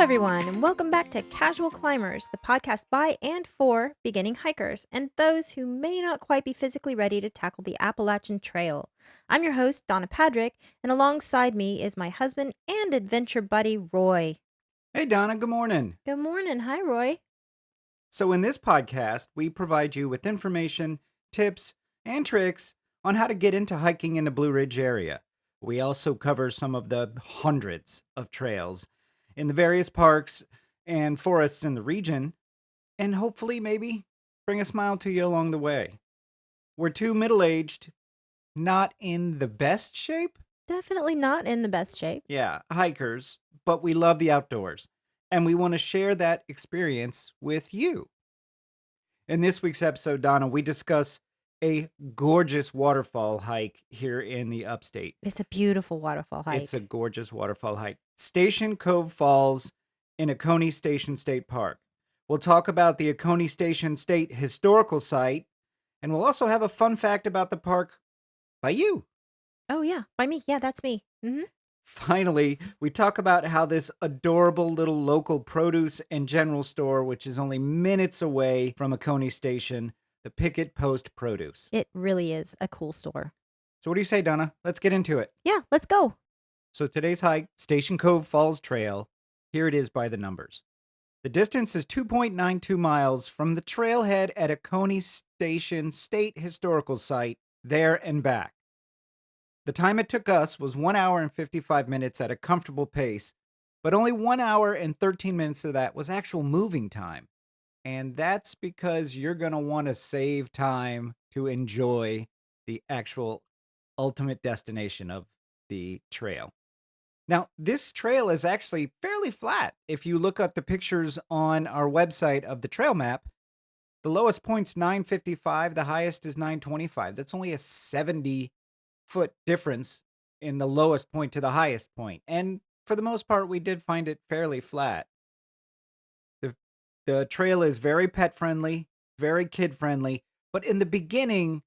everyone, and welcome back to Casual Climbers, the podcast by and for beginning hikers and those who may not quite be physically ready to tackle the Appalachian Trail. I'm your host, Donna Padrick, and alongside me is my husband and adventure buddy, Roy. Hey, Donna, good morning. Good morning. Hi, Roy. So, in this podcast, we provide you with information, tips, and tricks on how to get into hiking in the Blue Ridge area. We also cover some of the hundreds of trails in the various parks and forests in the region, and hopefully, maybe bring a smile to you along the way. We're two middle aged, not in the best shape, Definitely not in the best shape. hikers, but we love the outdoors, and we want to share that experience with you. In this week's episode, Donna, we discuss a gorgeous waterfall hike here in the upstate. It's a beautiful waterfall hike. It's a gorgeous waterfall hike. Station Cove Falls in Oconee Station State Park. We'll talk about the Oconee Station State Historical Site, and we'll also have a fun fact about the park by you. Oh, yeah, by me. Yeah, that's me. Finally, we talk about how this adorable little local produce and general store, which is only minutes away from Oconee Station, the Picket Post Produce. It really is a cool store. So what do you say, Donna? Let's get into it. Yeah, let's go. So today's hike, Station Cove Falls Trail, here it is by the numbers. The distance is 2.92 miles from the trailhead at Oconee Station State Historical Site, there and back. The time it took us was 1 hour and 55 minutes at a comfortable pace, but only 1 hour and 13 minutes of that was actual moving time. And that's because you're going to want to save time to enjoy the actual ultimate destination of the trail. Now, this trail is actually fairly flat. If you look at the pictures on our website of the trail map, the lowest point's 955, the highest is 925. That's only a 70-foot difference in the lowest point to the highest point. And for the most part, we did find it fairly flat. The trail is very pet friendly, very kid friendly, but in the beginning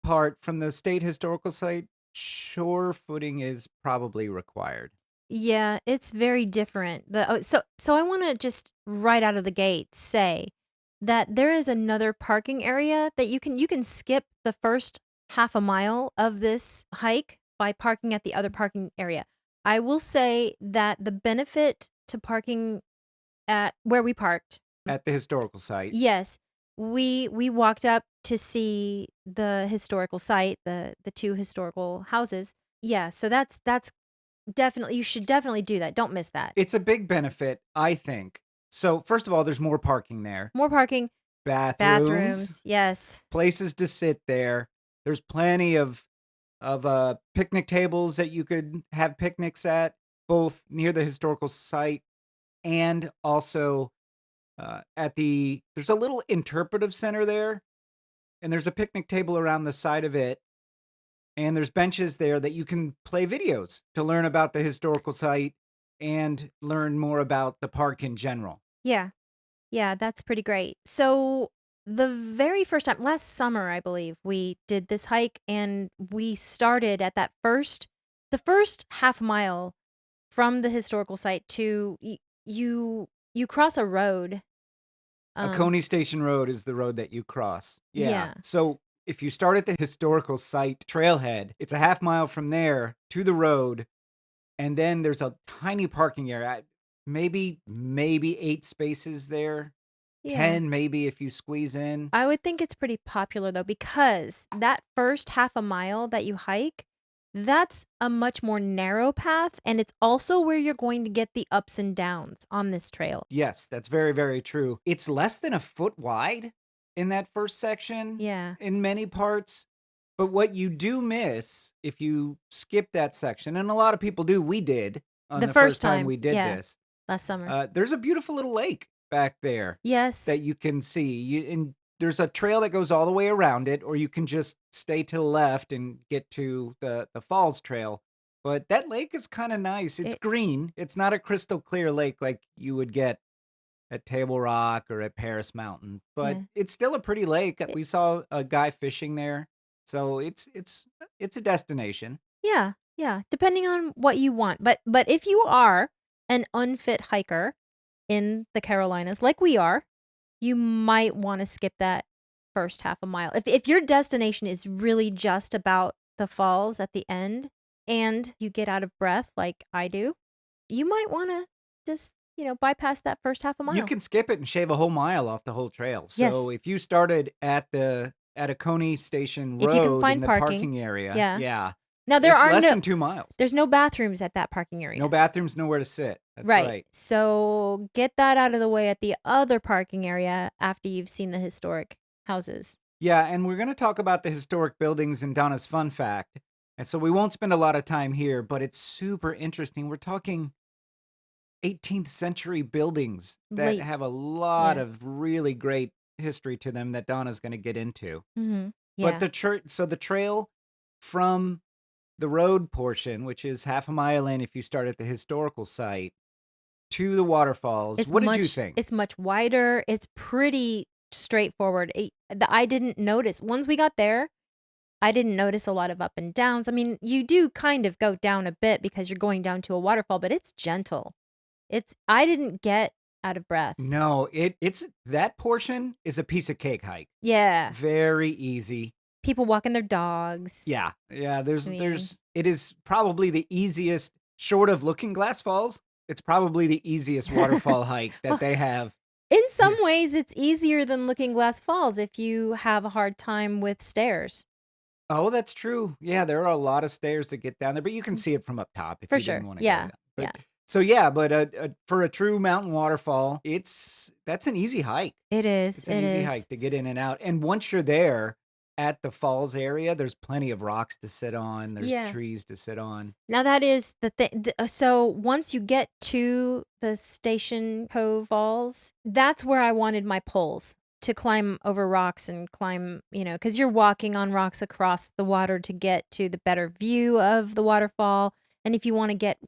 part from the state historical site, shore footing is probably required. Yeah, it's very different. So I want to just right out of the gate say that there is another parking area that you can skip the first half a mile of this hike by parking at the other parking area. I will say that the benefit to parking at where we parked, At the historical site, yes, we walked up to see the historical site, the two historical houses. Yeah, so that's definitely, you should definitely do that. Don't miss that. it's a big benefit, I think. So, first of all, there's more parking there, More parking, bathrooms, bathrooms, yes. places to sit there. There's plenty of picnic tables that you could have picnics at, both near the historical site and also there's a little interpretive center there, and there's a picnic table around the side of it, and there's benches there that you can play videos to learn about the historical site and learn more about the park in general. Yeah. Yeah, that's pretty great. So the very first time, last summer, I believe, we did this hike and we started at the first half mile from the historical site to you cross a road. Oconee Station Road is the road that you cross. Yeah. So if you start at the historical site trailhead, it's a half mile from there to the road, and then there's a tiny parking area. Maybe 8 spaces there. Yeah. 10 maybe if you squeeze in. I would think it's pretty popular though, because that first half a mile that you hike, that's a much more narrow path, and it's also where you're going to get the ups and downs on this trail. Yes, that's very, very true. It's less than a foot wide in that first section Yeah. in many parts. But what you do miss if you skip that section, and a lot of people do, we did on The the first first time time, we did yeah. this. Last summer. There's a beautiful little lake back there Yes. that you can see. And there's a trail that goes all the way around it, or you can just stay to the left and get to the falls trail. But that lake is kind of nice. It's It green. It's not a crystal clear lake like you would get at Table Rock or at Paris Mountain, but Yeah. it's still a pretty lake. It We saw a guy fishing there, so it's a destination. Yeah, yeah, depending on what you want. But if you are an unfit hiker in the Carolinas, like we are, you might wanna skip that first half a mile. If your destination is really just about the falls at the end and you get out of breath like I do, you might wanna just, bypass that first half a You mile. can skip it and shave a whole mile off the whole trail. Yes, So if you started at Oconee Station if you can Road in find the parking. parking area, Yeah. yeah, Now it's less than 2 miles. there's no bathrooms at that parking No area. bathrooms, nowhere to sit. That's Right. right. So get that out of the way at the other parking area after you've seen the historic houses. Yeah, and we're gonna talk about the historic buildings in Donna's fun fact, and so we won't spend a lot of time here, but it's super interesting. We're talking 18th century buildings that Late. have a lot Yeah. of really great history to them that Donna's gonna get into. Mhm. But Yeah. the church, so the trail from the road portion, which is half a mile in if you start at the historical site, to the waterfalls. What did you think? It's much wider. It's pretty straightforward. I didn't notice once we got there, I didn't notice a lot of up and downs. I mean, you do kind of go down a bit because you're going down to a waterfall, but it's gentle. I didn't get out of breath. No, it's that portion is a piece of cake hike. Yeah. Very easy. People walking their dogs. Yeah. Yeah, I mean, there's it is probably the easiest short of Looking Glass Falls. It's probably the easiest waterfall hike that well, they have in some here. ways, it's easier than Looking Glass Falls if you have a hard time with stairs. Oh, that's true. Yeah, there are a lot of stairs to get down there, but you can Mm. see it from up top if For you didn't sure. want to go Yeah. down. But Yeah. so yeah, but for a true mountain waterfall, that's an easy hike. It is. It's an It easy is. hike to get in and out. And once you're there at the falls area, there's plenty of rocks to sit on. There's Yeah. trees to sit on. Now that is the thing. So once you get to the Station Cove Falls, that's where I wanted my poles to climb over rocks and climb, because you're walking on rocks across the water to get to the better view of the waterfall. And if you want to get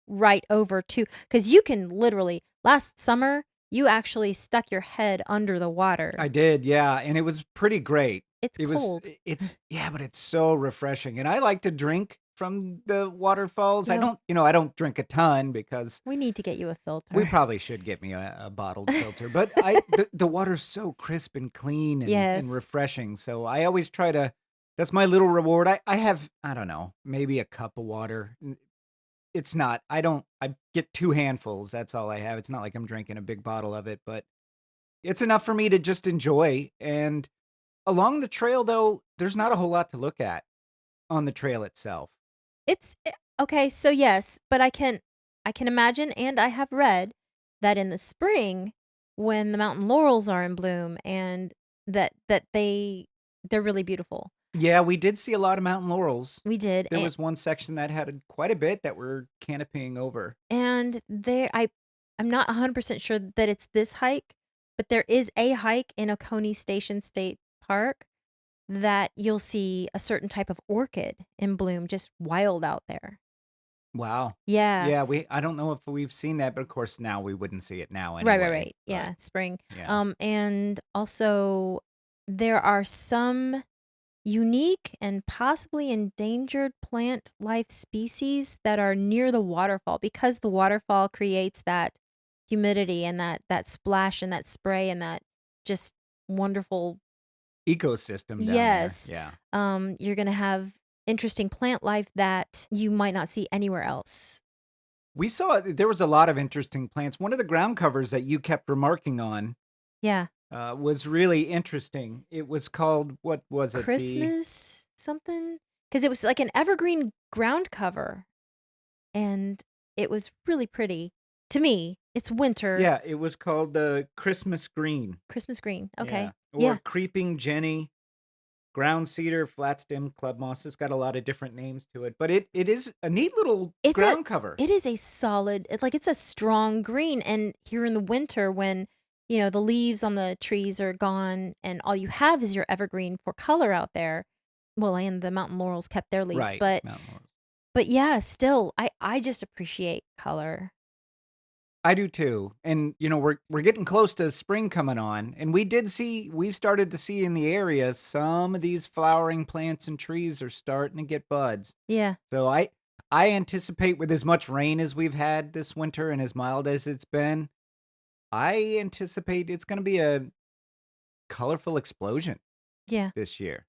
right over to, because you can literally, last summer, you actually stuck your head under the water. I did, yeah, and it was pretty great. It's It was cold. it's yeah, but it's so refreshing. And I like to drink from the waterfalls. I Well, don't, I don't drink a ton because we need to get you a we filter. probably should get me a bottled filter, but the water's so crisp and clean and Yes. refreshing. So I always try to. That's my little reward. I have, I don't know, maybe a cup of water. It's not. I don't. I get 2 handfuls. That's all I have. It's not like I'm drinking a big bottle of it, but it's enough for me to just enjoy. And along the trail, though, there's not a whole lot to look at on the trail itself. Okay, so yes, but I can imagine and I have read that in the spring when the mountain laurels are in bloom and they're really beautiful. Yeah, we did see a lot of mountain laurels. We did. There was one section that had quite a bit that we're canopying over. And I'm not 100% sure that it's this hike, but there is a hike in Oconee Station State Park that you'll see a certain type of orchid in bloom just wild out there. Wow. Yeah. Yeah, I don't know if we've seen that, but of course now we wouldn't see it now Right, right, anyway. right. But Yeah, spring. yeah. And also there are some unique and possibly endangered plant life species that are near the waterfall because the waterfall creates that humidity and that splash and that spray and that just wonderful. Ecosystem down there. Yes. Yeah. You're gonna have interesting plant life that you might not see anywhere else. We saw there was a lot of interesting plants. One of the ground covers that you kept remarking on Yeah. was really interesting. It was called, what was it? Christmas something? Because it was like an evergreen ground cover, and it was really pretty. To me, it's winter. Yeah, it was called the Christmas Green. Christmas green. Yeah. Okay. Or Yeah. Creeping Jenny, ground cedar, flat stem club moss. It's got a lot of different names to it, but it is a neat little It's a ground cover. it is a solid it's a strong green, and here in the winter when, the leaves on the trees are gone and all you have is your evergreen for color out there. Well, and the mountain laurels kept their leaves, Right. but Mountain laurels. yeah, still, I just appreciate color. I do too. And we're getting close to spring coming on, and we've started to see in the area some of these flowering plants and trees are starting to get buds. Yeah. So I anticipate with as much rain as we've had this winter and as mild as it's been, I anticipate it's going to be a colorful explosion Yeah, this year.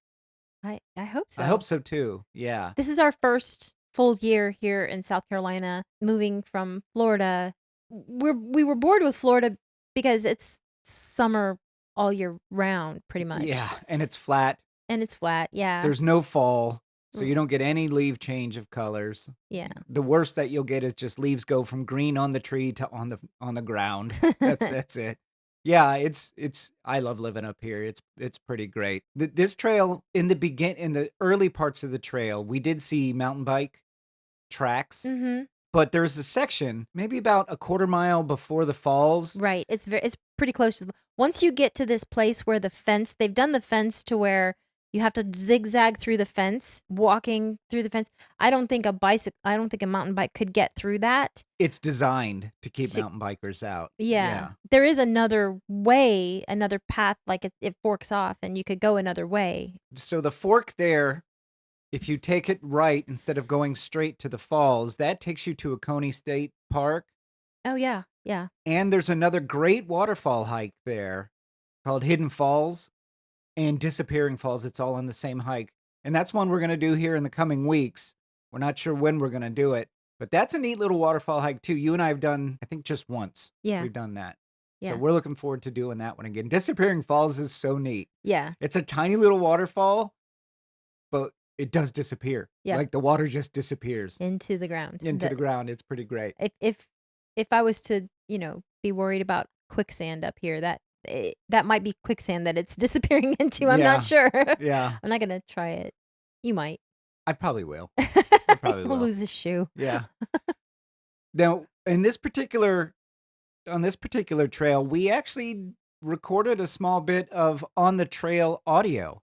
I hope I hope so. so too. Yeah. This is our first full year here in South Carolina, moving from Florida. We were bored with Florida because it's summer all year round, pretty Yeah. much, And it's flat. and it's flat. Yeah, There's no fall, so R- you don't get any leaf change of colors. yeah. The worst that you'll get is just leaves go from green on the tree to on the ground. That's it. Yeah, it's I love living up here. It's pretty great. This trail in the early parts of the trail, we did see mountain bike tracks, Mhm. but there's a section maybe about a quarter mile before the falls. Right. It's pretty close to the once you get to this place where they've done the fence to where you have to zigzag through the fence, walking through the fence. I don't think a mountain bike could get through that. It's designed to keep So, mountain bikers out. yeah. Yeah. There is another way, another path, like it forks off and you could go another way. So the fork there, if you take it right instead of going straight to the falls, that takes you to Oconee State Park. Oh yeah. Yeah. And there's another great waterfall hike there called Hidden Falls and Disappearing Falls. It's all on the same hike. And that's one we're going to do here in the coming weeks. We're not sure when we're going to do it, but that's a neat little waterfall hike too. You and I have done, I think, just once. Yeah. We've done that. So Yeah. we're looking forward to doing that one again. Disappearing Falls is so neat. Yeah. It's a tiny little waterfall, but it does disappear. Yeah. Like the water just disappears Into the ground. into the ground. It's pretty great. If I was to, be worried about quicksand up here, that might be quicksand that it's disappearing into. I'm not Yeah. sure. Yeah. I'm not gonna try it. You might. I probably will. I probably We'll will. lose a shoe. Yeah. Now, on this particular trail, we actually recorded a small bit of on the trail audio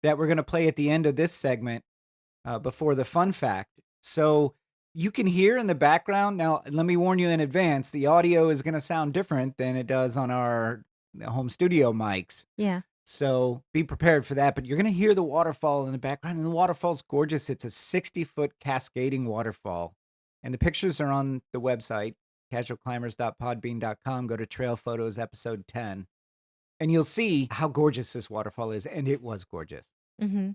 that we're going to play at the end of this segment before the fun fact. So you can hear in the background. Now, let me warn you in advance, the audio is going to sound different than it does on our home studio mics. Yeah. So be prepared for that. But you're going to hear the waterfall in the background, and the waterfall's gorgeous. It's a 60-foot cascading waterfall. And the pictures are on the website, casualclimbers.podbean.com. Go to Trail Photos Episode 10. And you'll see how gorgeous this waterfall is. And it was gorgeous. Mm-hmm.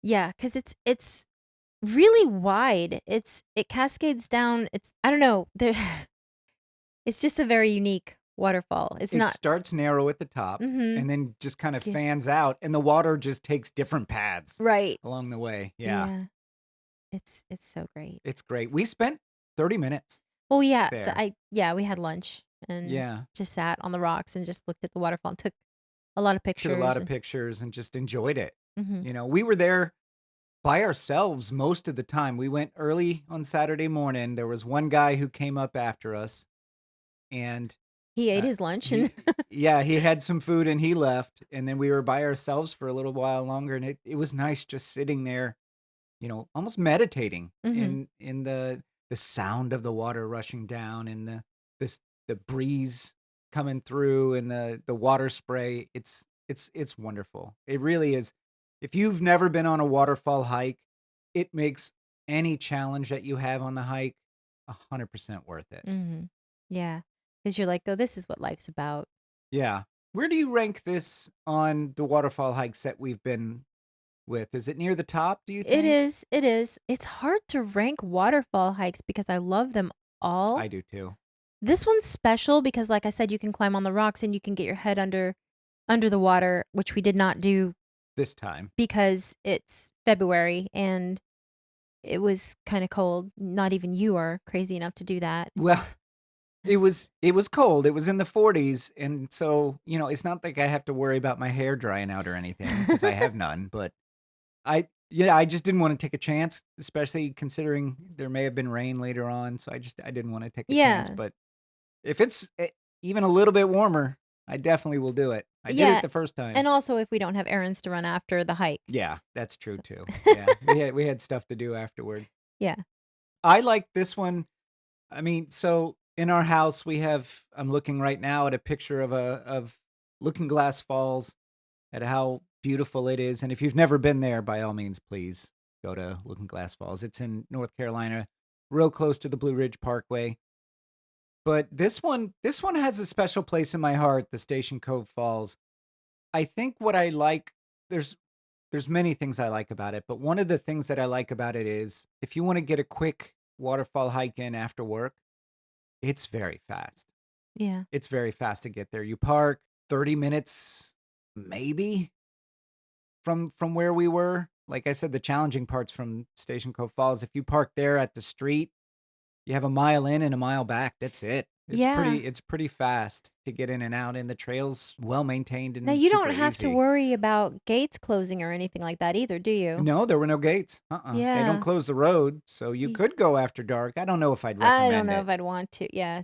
Yeah, because it's really wide. It cascades down. I don't know. There, it's just a very unique waterfall. It's It not. starts narrow at the top Mm-hmm. and then just kind of Yeah. fans out. And the water just takes different paths Right. along the way. Yeah. It's so great. It's great. We spent 30 minutes Well, yeah, there. we had lunch and Yeah. just sat on the rocks and just looked at the waterfall and took a lot of Took a lot pictures. of pictures and just enjoyed it. Mhm. We were there by ourselves most of the time. We went early on Saturday morning. There was one guy who came up after us, and He ate uh, his lunch he, and yeah, he had some food and he left. And then we were by ourselves for a little while longer, and it was nice just sitting there, almost meditating Mhm. in the sound of the water rushing down and the breeze coming through and the water spray. It's wonderful. It really is. If you've never been on a waterfall hike, it makes any challenge that you have on the hike 100% worth it. Mhm. Yeah, because you're like, "Oh, this is what life's about." Yeah. Where do you rank this on the waterfall hikes that we've been with? Is it near the top, do you It think? is, it is. It's hard to rank waterfall hikes because I love them all. I do too. This one's special because, like I said, you can climb on the rocks and you can get your head under the water, which we did not do This time. because it's February and it was kinda cold. Not even you are crazy enough to do that. Well, it was cold. It was in the 40s, and so, it's not like I have to worry about my hair drying out or anything because I have none, but I just didn't want to take a chance, especially considering there may have been rain later on, so I didn't want to take a chance, Yeah. but if it's even a little bit warmer, I definitely will do it. I did Yeah, it the first time. and also if we don't have errands to run after the hike. Yeah, that's true So too. Yeah, we had stuff to do afterward. Yeah. I like this one. I mean, so in our house I'm looking right now at a picture of Looking Glass Falls, at how beautiful it is. And if you've never been there, by all means, please go to Looking Glass Falls. It's in North Carolina, real close to the Blue Ridge Parkway. But this one has a special place in my heart, the Station Cove Falls. I think what I like there's there's many things I like about it, but one of the things that I like about it is if you want to get a quick waterfall hike in after work, it's very fast. Yeah. It's very fast to get there. You park 30 minutes maybe from where we were. Like I said, the challenging parts from Station Cove Falls. If you park there at the street, you have a mile in and a mile back. That's it. It's Yeah. pretty fast to get in and out, and the trail's well maintained Now and you don't super have to easy. worry about gates closing or anything like that either, do you? No, there were no gates. They don't Yeah. close the road, so you Y could go after dark. I don't know if I'd I don't recommend know it. if I'd want to. Yeah.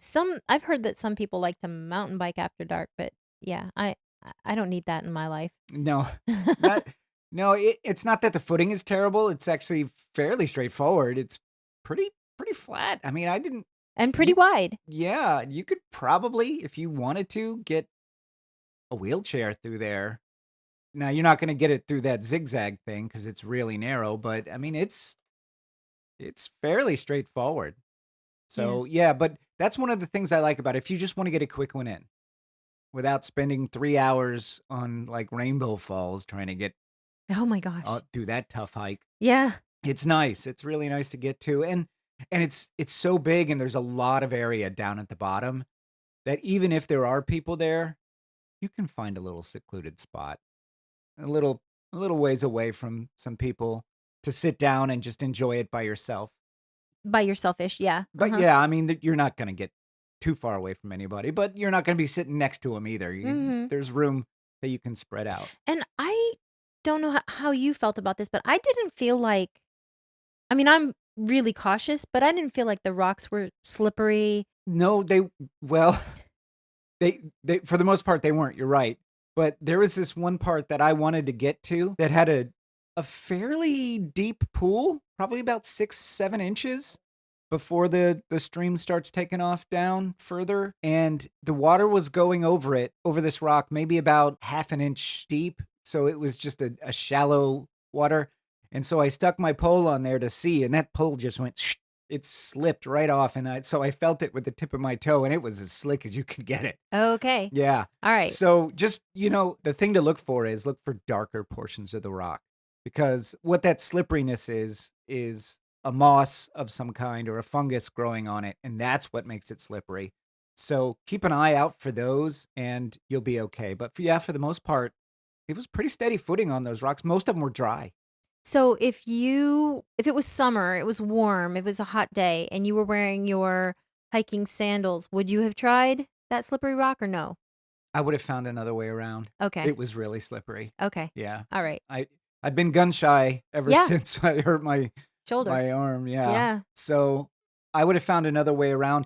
I've heard that some people like to mountain bike after dark, but yeah, I don't need that in my life. No, that no, it's not that the footing is terrible. It's actually fairly straightforward. It's pretty flat. I mean, I didn't And pretty you wide. yeah, you could probably, if you wanted to, get a wheelchair through there. Now, you're not gonna get it through that zigzag thing because it's really narrow, but I mean, it's fairly straightforward. Yeah. So, yeah, but that's one of the things I like about it. If you just wanna get a quick one in without spending 3 hours on, like, Rainbow Falls trying to get, Oh my gosh. through that tough hike, Yeah. it's nice. It's really nice to get to, and it's so big, and there's a lot of area down at the bottom that even if there are people there, you can find a little secluded spot, a little a little ways away from some people to sit down and just enjoy it by yourself. By yourselfish. Yeah. But, Uh-huh. yeah, I mean, you're not gonna get too far away from anybody, but you're not gonna be sitting next to them either. Mhm. There's room that you can spread out. And I don't know how you felt about this, but I didn't feel like I mean, I'm really cautious, but I didn't feel like the rocks were slippery. No, well, they for the most part, they weren't, you're right. But there was this one part that I wanted to get to that had a fairly deep pool, probably about 6, 7 inches before the stream starts taking off down further, and the water was going over it, over this rock, maybe about half an inch deep, so it was just a shallow water, and so I stuck my pole on there to see, and that pole just went it slipped right off, and I felt it with the tip of my toe, and it was as slick as you could get it. Okay. Yeah. Alright. So just, the thing to look for is look for darker portions of the rock because what that slipperiness is a moss of some kind or a fungus growing on it, and that's what makes it slippery. So keep an eye out for those and you'll be okay. But for the most part, it was pretty steady footing on those rocks. Most of them were dry. So if it was summer, it was warm, it was a hot day, and you were wearing your hiking sandals, would you have tried that slippery rock or no? I would have found another way around. Okay. It was really slippery. Okay. Yeah. Alright. I I've been gun shy ever Yeah. since I hurt Shoulder. my arm, yeah. Yeah. So, I would have found another way around,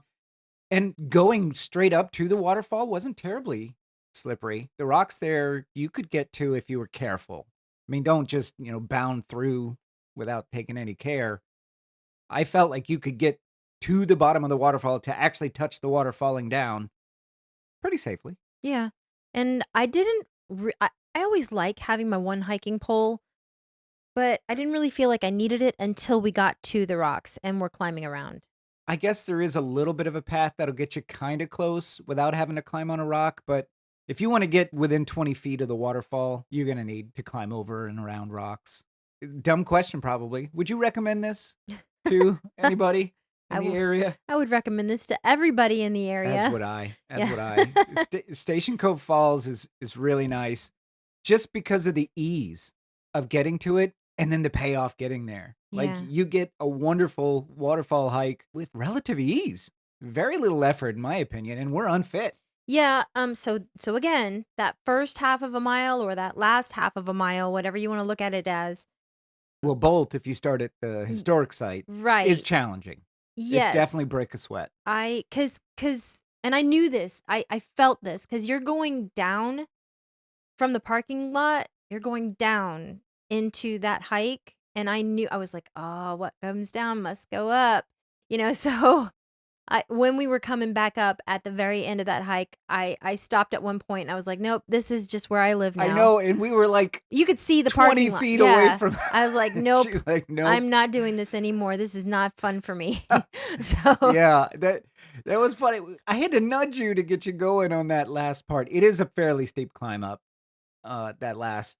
and going straight up to the waterfall wasn't terribly slippery. The rocks there, you could get to if you were careful. I mean, don't just, bound through without taking any care. I felt like you could get to the bottom of the waterfall to actually touch the water falling down pretty safely. Yeah. And I didn't I always like having my one hiking pole, but I didn't really feel like I needed it until we got to the rocks and we're climbing around. I guess there is a little bit of a path that'll get you kinda close without having to climb on a rock, but if you wanna get within 20 feet of the waterfall, you're gonna need to climb over and around rocks. Dumb question probably. Would you recommend this to anybody in I the will area? I would recommend this to everybody in the As area. would I, as Yeah. would I. Station Cove Falls is really nice just because of the ease of getting to it and then the payoff getting there. Like, Yeah. you get a wonderful waterfall hike with relative ease. Very little effort, in my opinion, and we're unfit. Yeah, so again, that first half of a mile or that last half of a mile, whatever you wanna look at it as. Well, both, if you start at the Y historic site, is Right. challenging. It's Yes. definitely break a sweat. Cause and I knew this, I felt this, cause you're going down from the parking lot, you're going down into that hike, and I was like, "Oh, what comes down must go up." You know, so When we were coming back up at the very end of that hike, I stopped at one point and I was like, "Nope, this is just where I live I now." know, and we were like You could see the 20 parking lot. feet away Yeah. from I was like, she "Nope, was like, "Nope." I'm not doing this anymore. This is not fun for me." So, Yeah, that was funny. I had to nudge you to get you going on that last part. It is a fairly steep climb up, that last,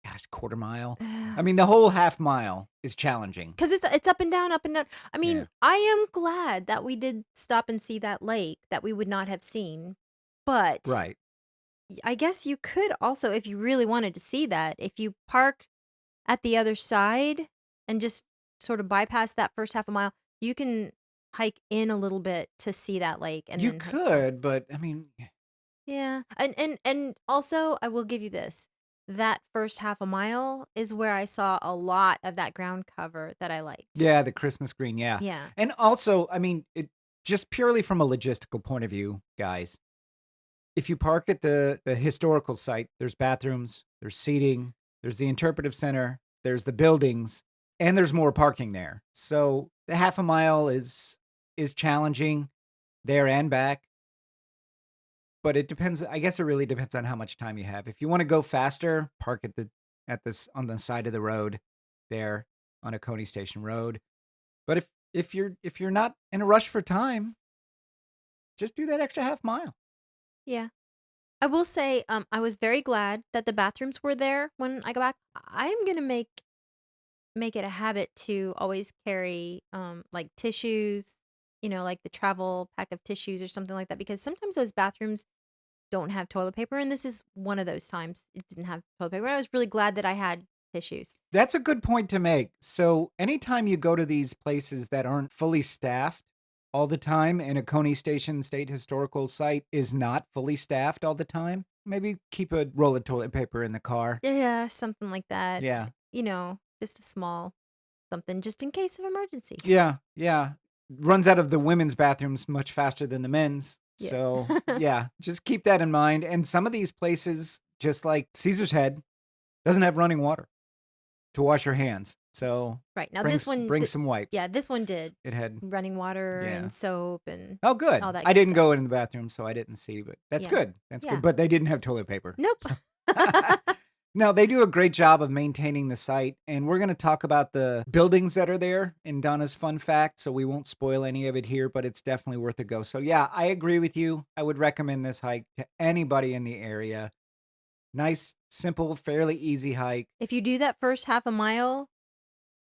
gosh, quarter mile. I mean, the whole half mile is challenging. 'cause it's up and down, up and down. I Yeah. mean, I am glad that we did stop and see that lake that we would not have seen, but Right. I guess you could also, if you really wanted to see that, if you park at the other side and just sort of bypass that first half a mile, you can hike in a little bit to see that lake and You then hike down. could, but I mean, Yeah, and also, I will give you this, that first half a mile is where I saw a lot of that ground cover that I liked. yeah, the Christmas green, yeah. Yeah. And also, I mean, it just purely from a logistical point of view, guys, if you park at the historical site, there's bathrooms, there's seating, there's the interpretive center, there's the buildings, and there's more parking there. So the half a mile is challenging there and back, but it depends. I guess it really depends on how much time you have. If you want to go faster, park at this on the side of the road there on Oconee Station Road. But if you're not in a rush for time, just do that extra half mile. Yeah. I will say, I was very glad that the bathrooms were there when I got back. I'm gonna make it a habit to always carry, like, tissues, like the travel pack of tissues or something like that, because sometimes those bathrooms don't have toilet paper, and this is one of those times it didn't have toilet paper. I was really glad that I had tissues. That's a good point to make. So, anytime you go to these places that aren't fully staffed all the time, and a Coney Station State Historical Site is not fully staffed all the time, maybe keep a roll of toilet paper in the car. Yeah, something like that. Yeah. Just a small something just in case of emergency. Yeah. Yeah. Runs out of the women's bathrooms much faster than the men's. Yeah. So, yeah, just keep that in mind. And some of these places, just like Caesar's Head, doesn't have running water to wash your hands. So, Right, now bring, this one bring some wipes. yeah, this one did. It had Running water Yeah. and soap and Oh, good. all that I good didn't stuff. go in the bathroom, so I didn't see, but that's Yeah. good. That's Yeah. good. But they didn't have toilet paper. Nope. So No, they do a great job of maintaining the site, and we're going to talk about the buildings that are there in Donna's fun fact, so we won't spoil any of it here, but it's definitely worth a go. So yeah, I agree with you. I would recommend this hike to anybody in the area. Nice, simple, fairly easy hike. If you do that first half a mile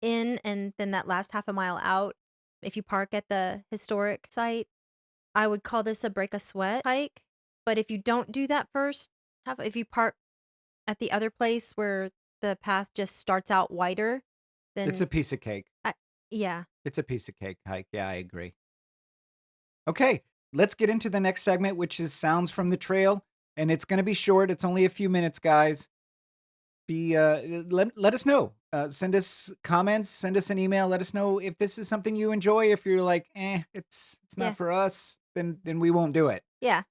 in and then that last half a mile out, if you park at the historic site, I would call this a break a sweat hike, but if you don't do that first half if you park at the other place where the path just starts out wider, It's a then piece of cake. I yeah. It's a piece of cake hike. Yeah, I agree. Okay, let's get into the next segment, which is sounds from the trail, and it's going to be short. It's only a few minutes, guys. Let us know. Send us comments. Send us an email. Let us know if this is something you enjoy. If you're like, it's Yeah. not for us, then we won't do it. Yeah.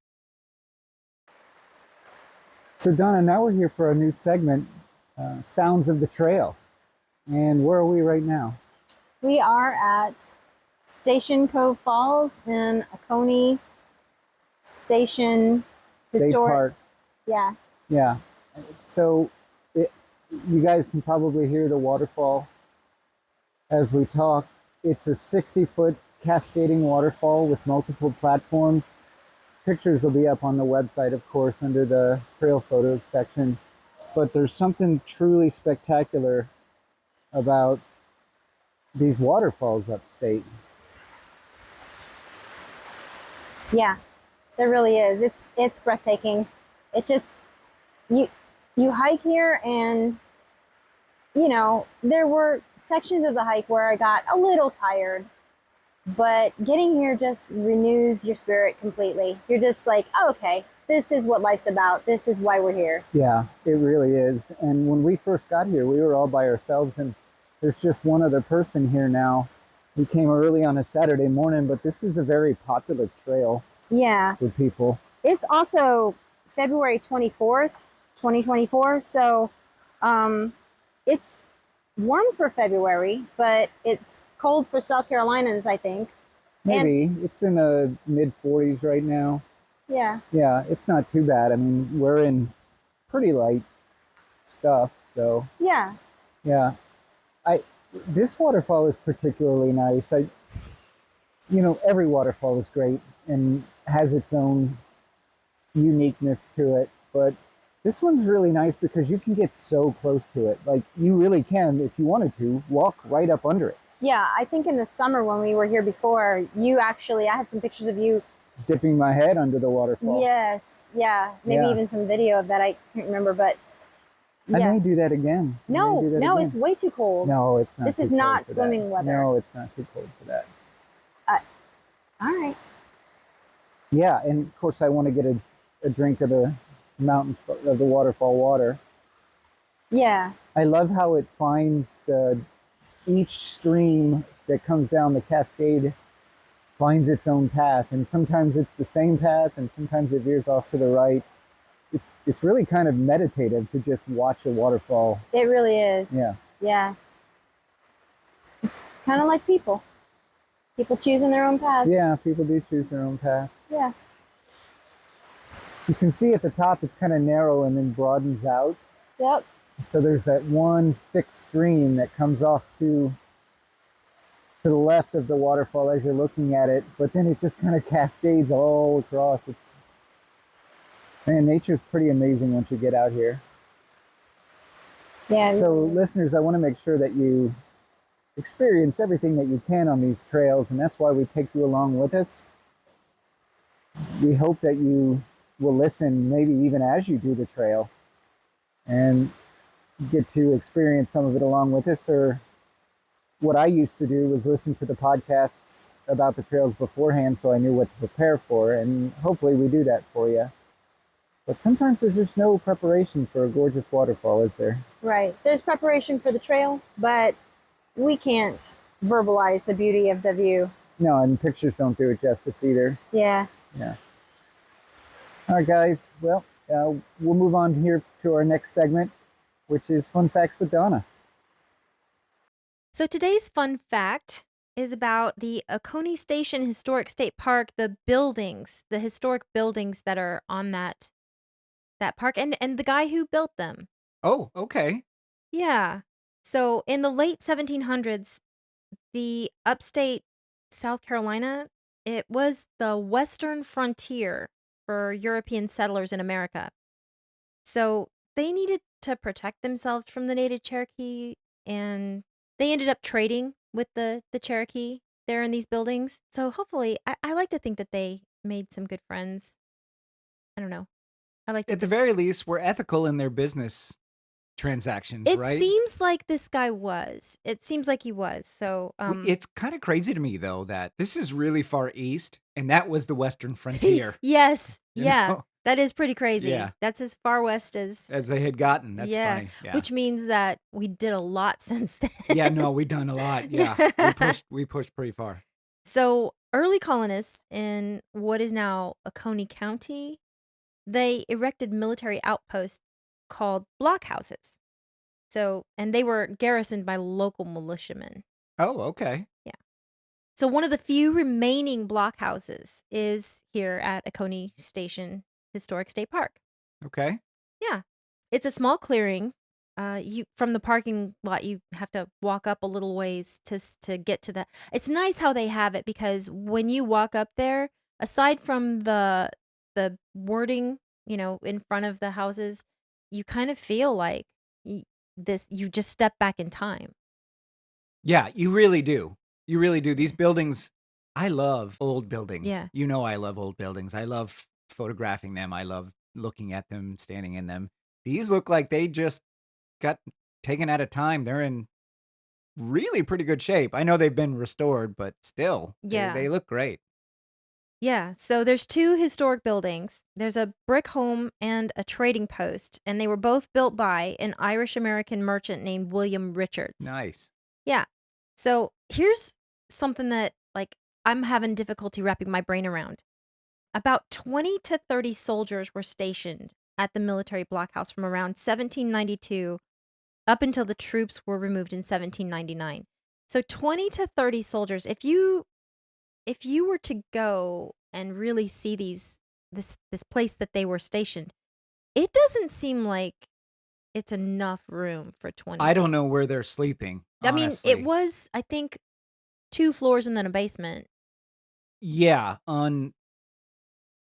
So Donna, now we're here for a new segment, Sounds of the Trail. And where are we right now? We are at Station Cove Falls in Oconee Station State Historic. Park. Yeah. Yeah. So you guys can probably hear the waterfall as we talk. It's a 60-foot cascading waterfall with multiple platforms. Pictures will be up on the website, of course, under the trail photos section. But there's something truly spectacular about these waterfalls upstate. Yeah. There really is. It's breathtaking. It just you hike here and there were sections of the hike where I got a little tired. But getting here just renews your spirit completely. You're just like, oh, okay, this is what life's about. This is why we're here. Yeah, it really is. And when we first got here, we were all by ourselves, and there's just one other person here now. We came early on a Saturday morning, but this is a very popular trail Yeah. with people. It's also February 24th, 2024. So it's warm for February, but it's cold for South Carolinians, I think. And Maybe it's in the mid 40s right now. yeah, Yeah, it's not too bad. I mean, we're in pretty light stuff, so yeah, yeah. I This waterfall is particularly nice. Every waterfall is great and has its own uniqueness to it, but this one's really nice because you can get so close to it. Like you really can, if you wanted to, walk right up under it. yeah. I think in the summer when we were here before, I had some pictures of you. Dipping my head under the waterfall. Yes, yeah. Maybe Yeah. even some video of that. I can't remember, but I yeah. may do that again. No, no, it's way too cold. No, it's not. This is not swimming weather. No, it's not too cold for that. Uh, all right. Yeah, and of course I want to get a drink of the waterfall water. Yeah. I love how it finds each stream that comes down the cascade finds its own path, and sometimes it's the same path, and sometimes it veers off to the right. It's really kind of meditative to just watch a waterfall. It really is. Yeah. Yeah. It's kind of like people. People choosing their own paths. Yeah, people do choose their own path. Yeah. You can see at the top it's kind of narrow and then broadens out. Yep. So there's that one thick stream that comes off to the left of the waterfall as you're looking at it, but then it just kind of cascades all across. Man, nature's pretty amazing once you get out here. Yeah. So listeners, I want to make sure that you experience everything that you can on these trails, and that's why we take you along with us. We hope that you will listen maybe even as you do the trail and get to experience some of it along with us. Or what I used to do was listen to the podcasts about the trails beforehand so I knew what to prepare for, and hopefully we do that for you. But sometimes there's just no preparation for a gorgeous waterfall, is there? Right. There's preparation for the trail, but we can't verbalize the beauty of the view. No, and pictures don't do it justice either. Yeah. Yeah. All right, guys. Well, we'll move on here to our next segment, which is Fun Facts with Donna. So today's fun fact is about the Oconee Station Historic State Park, the buildings, the historic buildings that are on that park, and the guy who built them. Oh, okay. Yeah. So in the late 1700s, the upstate South Carolina, it was the western frontier for European settlers in America. So they needed to protect themselves from the native Cherokee, and they ended up trading with the Cherokee there in these buildings. So hopefully, I like to think that they made some good friends. I don't know. I like to At the think. very least, we're ethical in their business transactions, It right? seems like this guy was. It seems like he was. So, It's kind of crazy to me, though, that this is really far east, and that was the western frontier. yes, you yeah, know? that is pretty crazy. Yeah. That's as far west as As they had gotten. That's yeah, funny. Yeah. which means that we did a lot since then. Yeah, no, we've done a lot. Yeah. We pushed pretty far. So early colonists in what is now Oconee County, they erected military outposts called blockhouses. So, and they were garrisoned by local militiamen. Oh, okay. Yeah. So one of the few remaining blockhouses is here at Oconee Station Historic State Park. Okay. Yeah. It's a small clearing. You from the parking lot, you have to walk up a little ways to get to the. It's nice how they have it because when you walk up there, aside from the wording, in front of the houses, you kind of feel like you just step back in time. Yeah, you really do. You really do. These buildings, I love old buildings. Yeah. You know I love old buildings. I love photographing them. I love looking at them, standing in them. These look like they just got taken at a time. They're in really pretty good shape. I know they've been restored, but still, Yeah. they look great. Yeah, so there's two historic buildings. There's a brick home and a trading post, and they were both built by an Irish-American merchant named William Richards. Nice. Yeah. So here's something that, like, I'm having difficulty wrapping my brain around. About 20 to 30 soldiers were stationed at the military blockhouse from around 1792 up until the troops were removed in 1799. So 20 to 30 soldiers. if you were to go and really see this place that they were stationed, it doesn't seem like it's enough room for 20 I don't people. know where they're sleeping, I mean, it honestly. was, I think, 2 floors and then a basement. Yeah, on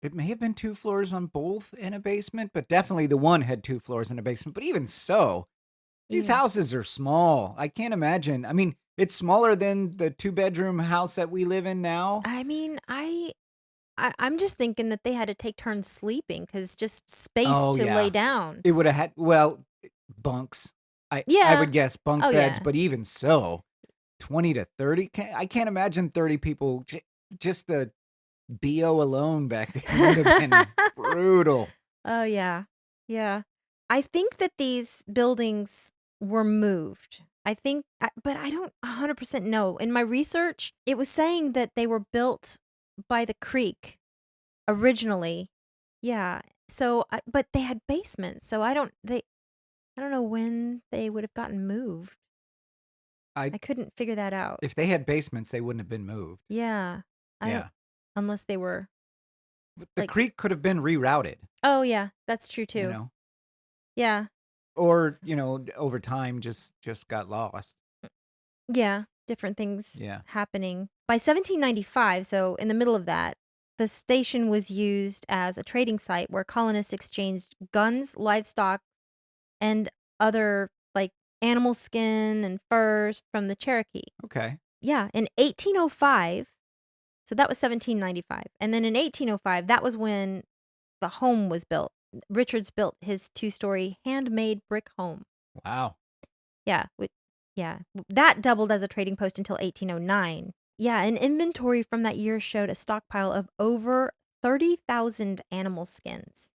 it may have been 2 floors on both in a basement, but definitely the one had 2 floors in a basement, but even so, these Yeah. houses are small. I can't imagine. I mean, it's smaller than the two-bedroom house that we live in now. I mean, I'm just thinking that they had to take turns sleeping because just space Oh, to lay yeah. down. It would have had bunks. I Yeah. would guess bunk Oh, beds, yeah. but even so, 20 to 30, I can't imagine 30 people. Just the BO alone back then would have been brutal. Oh, yeah. Yeah. I think that these buildings were moved. But I don't 100% know. In my research, it was saying that they were built by the creek originally. Yeah. But they had basements, so I don't know when they would have gotten moved. I I couldn't figure that out. If they had basements, they wouldn't have been moved. Yeah. I don't Yeah. unless they were But the like, creek could have been rerouted, oh, yeah, that's true you too. know, Yeah. or S over time just got lost. Yeah, different things Yeah. happening. By 1795, so in the middle of that, the station was used as a trading site where colonists exchanged guns, livestock, and other, like, animal skin and furs from the Cherokee. Okay. Yeah, in 1805, so that was 1795, and then in 1805, that was when the home was built. Richards built his two-story handmade brick home. Wow. Yeah, that doubled as a trading post until 1809. Yeah, an inventory from that year showed a stockpile of over 30,000 animal skins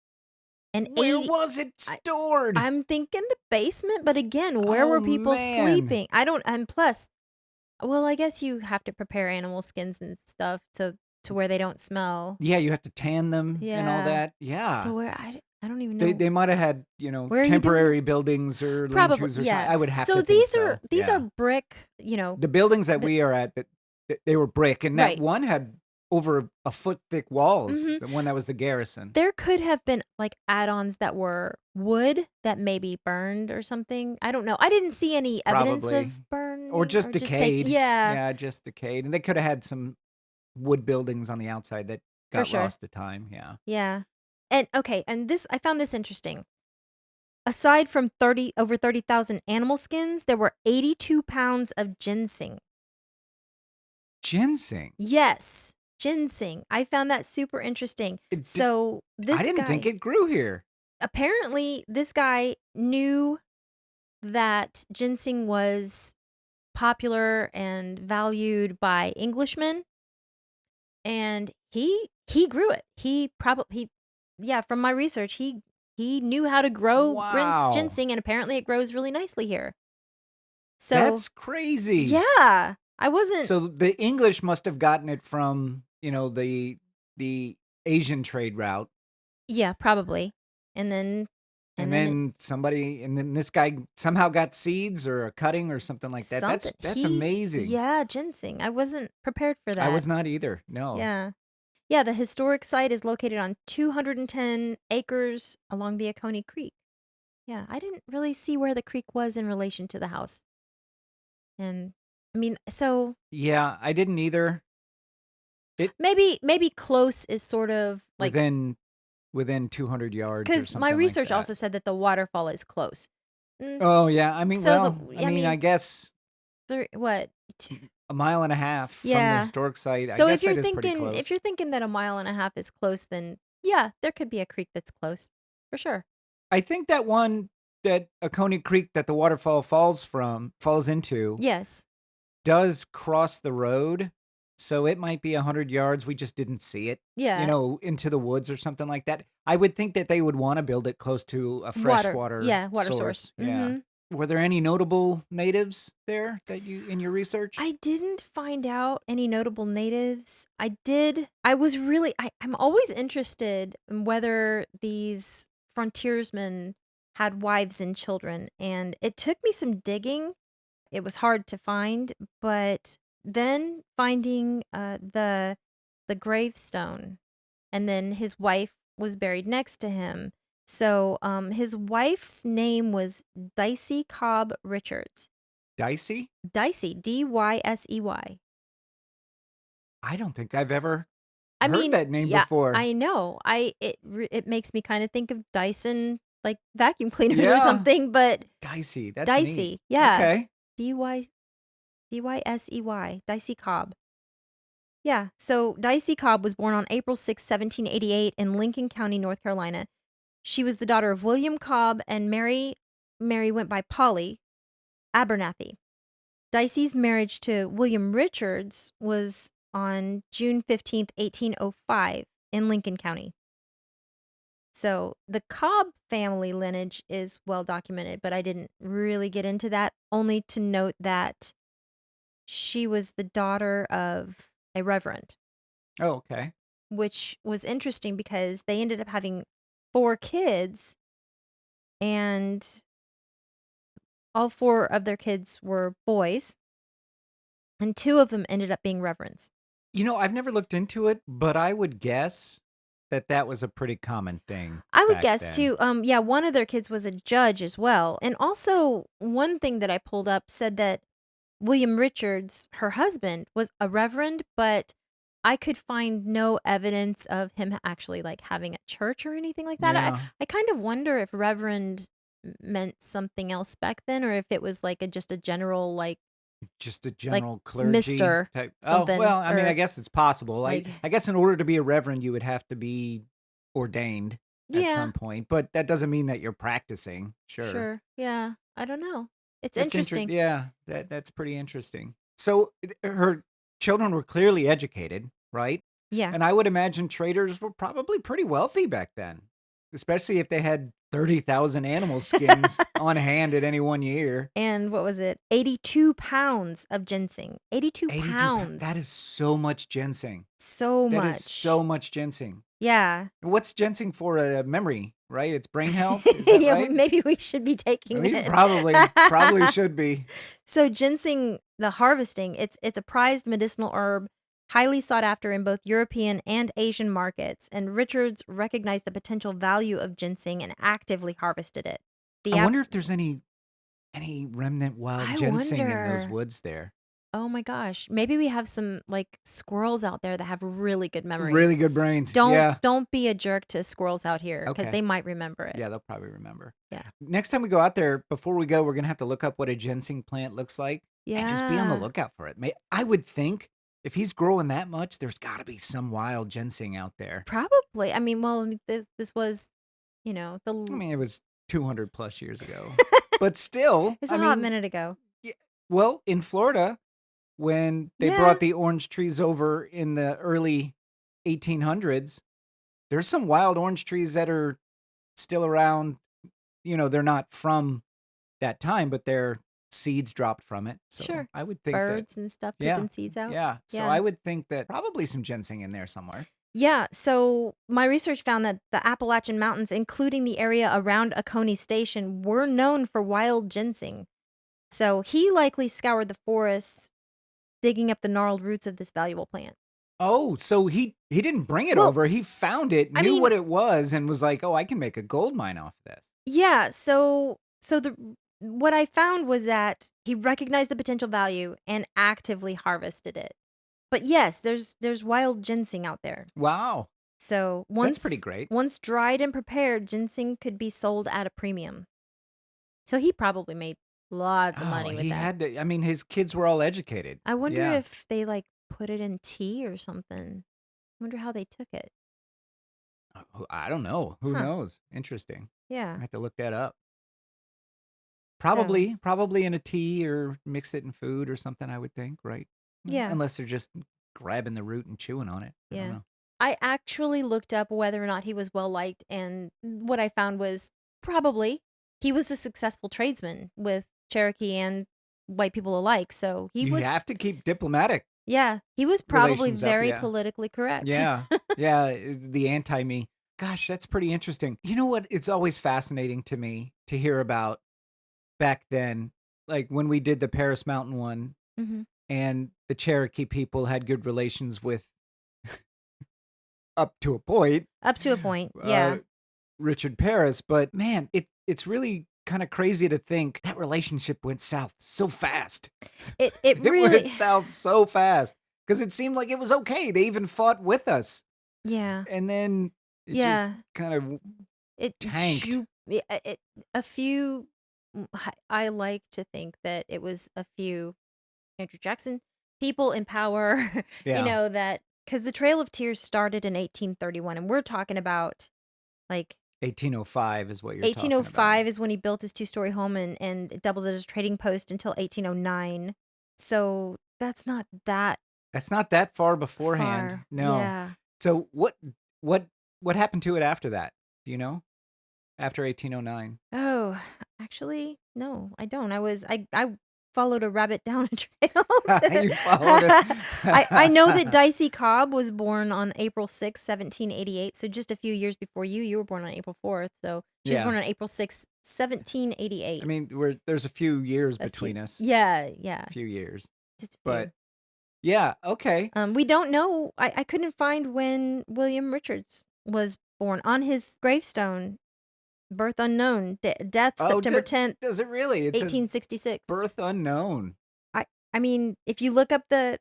and Where 80 was it I stored? I'm thinking the basement, but again, where Oh were people man. sleeping? I don't and plus, well, I guess you have to prepare animal skins and stuff to where they don't smell. Yeah, you have to tan them and all Yeah. that. Yeah. So I don't even They know, might have had, where are you doing it? temporary buildings or Probably, lean-tos or something. yeah. I would have So to think these are so. brick, The buildings that the we are at, that they were brick, and that right. one had over a foot thick walls. Mhm. The one that was the garrison. There could have been, like, add-ons that were wood that maybe burned or something. I don't know. I didn't see any evidence Probably. of Or burning just or just take decayed. yeah, Yeah, just decayed. And they could have had some wood buildings on the outside that for got sure. lost to time. Yeah. Yeah. And okay, and this I found this interesting. Aside from over 30,000 animal skins, there were 82 pounds of ginseng. Ginseng. Yes, ginseng. I found that super interesting. It did, So, I this didn't think guy it grew here. apparently, this guy knew that ginseng was popular and valued by Englishmen, and he grew it. He probably yeah, from my research, he knew how to grow Wow. ginseng, and apparently it grows really nicely here. So, That's crazy. yeah, I wasn't So the English must have gotten it from, the Asian trade route. yeah, probably. And then And and then it then this guy somehow got seeds or a cutting or something like that. something That's he amazing. yeah, ginseng. I wasn't prepared for I that. was not either. No. Yeah. Yeah, the historic site is located on 210 acres along the Oconee Creek. Yeah, I didn't really see where the creek was in relation to the house. And I mean, so Yeah, I didn't either. It maybe close is sort of like within 200 yards or because my something like research that. also said that the waterfall is close. Mm, Oh, yeah. I mean, so well, I mean, I guess what? a mile and a half from the Yeah. historic site. I So guess that is pretty if close. you're thinking that a mile and a half is close, then yeah, there could be a creek that's close for sure. I think that Oconee Creek that the waterfall falls into Yes. does cross the road. So it might be 100 yards. We just didn't see it, Yeah. into the woods or something like that. I would think that they would want to build it close to a Water. freshwater Yeah, water source. source. Yeah. Were there any notable natives there that in your research? I didn't find out any notable natives. I was really I'm always interested in whether these frontiersmen had wives and children, and it took me some digging. It was hard to find, but then finding the gravestone, and then his wife was buried next to him. So his wife's name was Dicey Cobb Richards. Dicey? Dicey, Dysey. I don't think I've ever I heard mean, that name yeah, before. I know. It makes me kind of think of Dyson like vacuum cleaners or Yeah. something, but Dicey. That's neat. Dicey, yeah. Okay. D-Y Dysey, Dicey Cobb. Yeah, so Dicey Cobb was born on April 6, 1788 in Lincoln County, North Carolina. She was the daughter of William Cobb and Mary went by Polly Abernathy. Dicey's marriage to William Richards was on June 15th, 1805 in Lincoln County. So the Cobb family lineage is well documented, but I didn't really get into that, only to note that she was the daughter of a reverend, Oh, okay. which was interesting because they ended up having 4 kids, and all 4 of their kids were boys, and 2 of them ended up being reverends. I've never looked into it, but I would guess that that was a pretty common thing I would back guess then. too. Yeah, one of their kids was a judge as well. And also, one thing that I pulled up said that William Richards, her husband, was a reverend, but I could find no evidence of him actually like having a church or anything like that. I, Yeah. I kind of wonder if reverend meant something else back then, or if it was like just a general Just a like general clergy Mister type. Oh, something, well, I mean, I or guess it's possible. I like I guess in order to be a reverend, you would have to be ordained at yeah, some point, but that doesn't mean that you're practicing. Sure. sure, yeah. I don't know. It's That's interesting. Yeah, that's pretty interesting. So her children were clearly educated, right? Yeah. And I would imagine traders were probably pretty wealthy back then, especially if they had 30,000 animal skins on hand at any one year. And what was it? 82 pounds of ginseng. 82 82 pounds. pounds. That is so much ginseng. So That is much. so much ginseng. Yeah. What's ginseng for? Memory, right? It's brain health. Is that Yeah, right? maybe we should be taking We it. probably should be. So ginseng, the harvesting, it's a prized medicinal herb, highly sought after in both European and Asian markets, and Richards recognized the potential value of ginseng and actively harvested it. I The app wonder if there's any remnant wild I ginseng in those wonder. woods there. Oh my gosh, maybe we have some like squirrels out there that have really good Really memories. good brains. Don't Yeah. don't be a jerk to squirrels out here because Okay. they might remember it. Yeah, they'll probably remember. Yeah. Next time we go out there, before we go, we're gonna have to look up what a ginseng plant looks like and just be on the Yeah. lookout for it. I would think if he's growing that much, there's got to be some wild ginseng out there. Probably. I mean, well, this was, the I mean, it was 200 plus years ago, but still, it's I a hot mean, minute ago. yeah, well, in Florida, when they Yeah. brought the orange trees over in the early 1800s, there's some wild orange trees that are still around. They're not from that time, but their seeds dropped from it. So Sure. I would think that, Birds and stuff yeah, pooping seeds out. yeah. So Yeah. I would think that probably some ginseng in there somewhere. Yeah, so my research found that the Appalachian Mountains, including the area around Oconee Station, were known for wild ginseng. So he likely scoured the forests, digging up the gnarled roots of this valuable plant. Oh, so he didn't bring it Well, over. He found it, I knew mean, what it was, and was like, "Oh, I can make a gold mine off this." yeah, so the what I found was that he recognized the potential value and actively harvested it. But yes, there's wild ginseng out there. Wow, So that's pretty great. once dried and prepared, ginseng could be sold at a premium. So he probably made lots of Oh, money with he that. had to. I mean, his kids were all educated. I wonder Yeah. if they like put it in tea or something. I wonder how they took it. I don't know. Who Huh. knows? Interesting. I Yeah. have to look that up. So, Probably in a tea or mix it in food or something, I would think, right? yeah. Unless they're just grabbing the root and chewing on it. I don't Yeah. know. I actually looked up whether or not he was well liked, and what I found was probably he was a successful tradesman with Cherokee and white people alike. So he You was, have to keep diplomatic yeah, he was probably relations up, very yeah. politically correct. Yeah. Yeah, the anti-me. Gosh, that's pretty interesting. You know what? It's always fascinating to me to hear about back then, like when we did the Paris Mountain one. hmm and the Cherokee people had good relations with, up to a point, Up to a point. uh, Yeah. Richard Paris. But man, it's really kind of crazy to think that relationship went south so fast. It It went really south so fast because it seemed like it was okay. They even fought with us, yeah. and then it just Yeah. kind of It tanked. a few I like to think that it was a few Andrew Jackson people in power, Yeah, that because the Trail of Tears started in 1831, and we're talking about like 1805 is what you're talking about. 1805 is when he built his two-story home and doubled it as a trading post until 1809. So that's not that That's not that far beforehand. far. No. Yeah. So what what happened to it after that? Do you know? After 1809. Oh, actually, no, I don't. I followed a rabbit down a trail You followed it. I know that Dicey Cobb was born on April 6th, 1788, so just a few years before you. You were born on April 4th, so she was Yeah. born on April 6th, I 1788. mean, there's a few years A few between us. Yeah, yeah, A few years. just a But few. yeah, okay. We don't know. I couldn't find when William Richards was born. On his gravestone, birth unknown, death Oh, September 10th, does it really? It says 1866. birth unknown. I mean, if you look up the